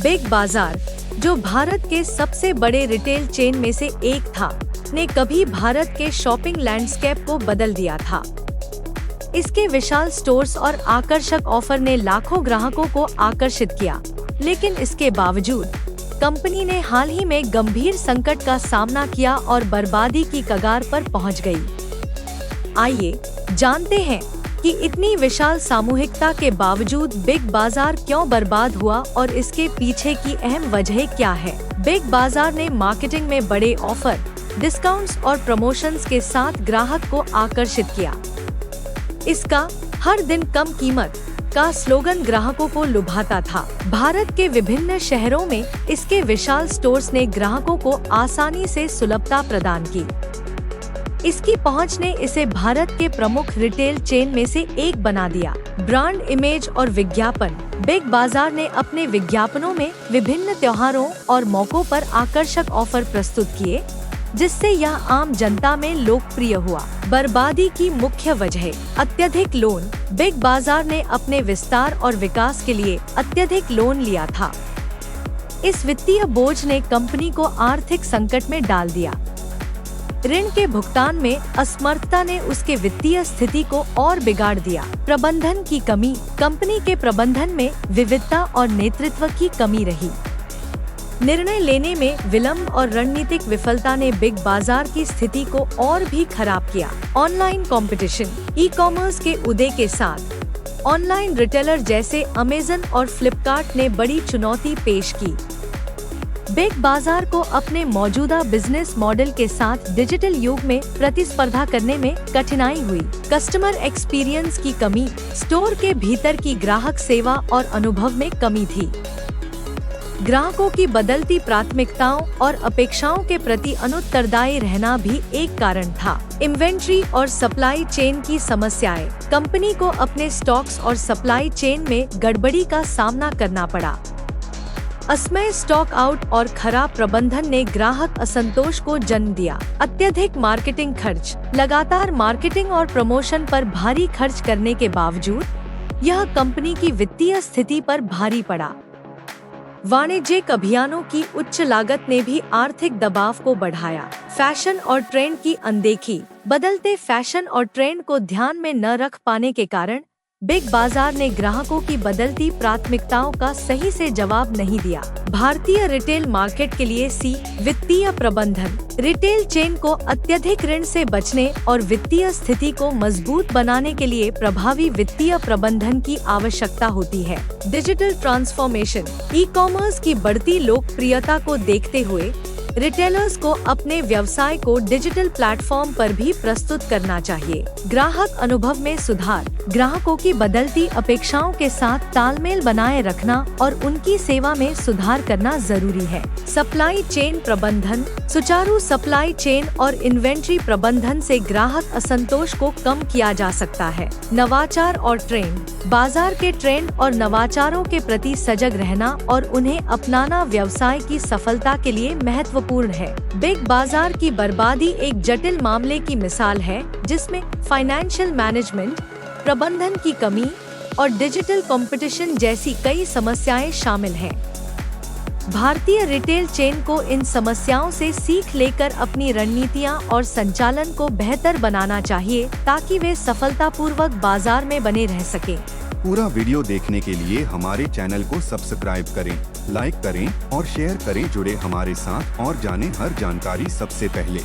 Big बाजार, जो भारत के सबसे बड़े रिटेल चेन में से एक था, ने कभी भारत के शॉपिंग लैंडस्केप को बदल दिया था। इसके विशाल स्टोर्स और आकर्षक ऑफर ने लाखों ग्राहकों को आकर्षित किया, लेकिन इसके बावजूद कंपनी ने हाल ही में गंभीर संकट का सामना किया और बर्बादी की कगार पर पहुंच गई। आइए जानते हैं कि इतनी विशाल सामूहिकता के बावजूद बिग बाजार क्यों बर्बाद हुआ और इसके पीछे की अहम वजह क्या है। बिग बाजार ने मार्केटिंग में बड़े ऑफर, डिस्काउंट्स और प्रमोशंस के साथ ग्राहक को आकर्षित किया। इसका हर दिन कम कीमत का स्लोगन ग्राहकों को लुभाता था। भारत के विभिन्न शहरों में इसके विशाल स्टोर्स ने ग्राहकों को आसानी से सुलभता प्रदान की। इसकी पहुंच ने इसे भारत के प्रमुख रिटेल चेन में से एक बना दिया। ब्रांड इमेज और विज्ञापन। बिग बाजार ने अपने विज्ञापनों में विभिन्न त्योहारों और मौकों पर आकर्षक ऑफर प्रस्तुत किए, जिससे यह आम जनता में लोकप्रिय हुआ। बर्बादी की मुख्य वजह, अत्यधिक लोन। बिग बाजार ने अपने विस्तार और विकास के लिए अत्यधिक लोन लिया था। इस वित्तीय बोझ ने कंपनी को आर्थिक संकट में डाल दिया। ऋण के भुगतान में असमर्थता ने उसके वित्तीय स्थिति को और बिगाड़ दिया। प्रबंधन की कमी। कंपनी के प्रबंधन में विविधता और नेतृत्व की कमी रही। निर्णय लेने में विलंब और रणनीतिक विफलता ने बिग बाजार की स्थिति को और भी खराब किया। Online competition. ई-कॉमर्स के उदय के साथ ऑनलाइन रिटेलर जैसे अमेज़न और फ्लिपकार्ट ने बड़ी चुनौती पेश की। बिग बाजार को अपने मौजूदा बिजनेस मॉडल के साथ डिजिटल युग में प्रतिस्पर्धा करने में कठिनाई हुई। कस्टमर एक्सपीरियंस की कमी। स्टोर के भीतर की ग्राहक सेवा और अनुभव में कमी थी। ग्राहकों की बदलती प्राथमिकताओं और अपेक्षाओं के प्रति अनुत्तरदायी रहना भी एक कारण था। इन्वेंट्री और सप्लाई चेन की समस्याएं। कंपनी को अपने स्टॉक्स और सप्लाई चेन में गड़बड़ी का सामना करना पड़ा। असमय स्टॉक आउट और खराब प्रबंधन ने ग्राहक असंतोष को जन्म दिया। अत्यधिक मार्केटिंग खर्च। लगातार मार्केटिंग और प्रमोशन पर भारी खर्च करने के बावजूद यह कंपनी की वित्तीय स्थिति पर भारी पड़ा। वाणिज्यिक अभियानों की उच्च लागत ने भी आर्थिक दबाव को बढ़ाया। फैशन और ट्रेंड की अनदेखी। बदलते फैशन और ट्रेंड को ध्यान में न रख पाने के कारण बिग बाजार ने ग्राहकों की बदलती प्राथमिकताओं का सही से जवाब नहीं दिया। भारतीय रिटेल मार्केट के लिए वित्तीय प्रबंधन। रिटेल चेन को अत्यधिक ऋण से बचने और वित्तीय स्थिति को मजबूत बनाने के लिए प्रभावी वित्तीय प्रबंधन की आवश्यकता होती है। Digital transformation. ई-कॉमर्स की बढ़ती लोकप्रियता को देखते हुए रिटेलर्स को अपने व्यवसाय को डिजिटल प्लेटफॉर्म पर भी प्रस्तुत करना चाहिए। ग्राहक अनुभव में सुधार। ग्राहकों की बदलती अपेक्षाओं के साथ तालमेल बनाए रखना और उनकी सेवा में सुधार करना जरूरी है। सप्लाई चेन प्रबंधन। सुचारू सप्लाई चेन और इन्वेंट्री प्रबंधन से ग्राहक असंतोष को कम किया जा सकता है। नवाचार और ट्रेंड। बाजार के ट्रेंड और नवाचारों के प्रति सजग रहना और उन्हें अपनाना व्यवसाय की सफलता के लिए महत्वपूर्ण है। बिग बाजार की बर्बादी एक जटिल मामले की मिसाल है, जिसमें फाइनेंशियल मैनेजमेंट, प्रबंधन की कमी और डिजिटल कंपटीशन जैसी कई समस्याएं शामिल हैं। भारतीय रिटेल चेन को इन समस्याओं से सीख लेकर अपनी रणनीतियां और संचालन को बेहतर बनाना चाहिए, ताकि वे सफलतापूर्वक बाजार में बने रह सकें। पूरा वीडियो देखने के लिए हमारे चैनल को सब्सक्राइब करें, लाइक करें और शेयर करें। जुड़े हमारे साथ और जानें हर जानकारी सबसे पहले।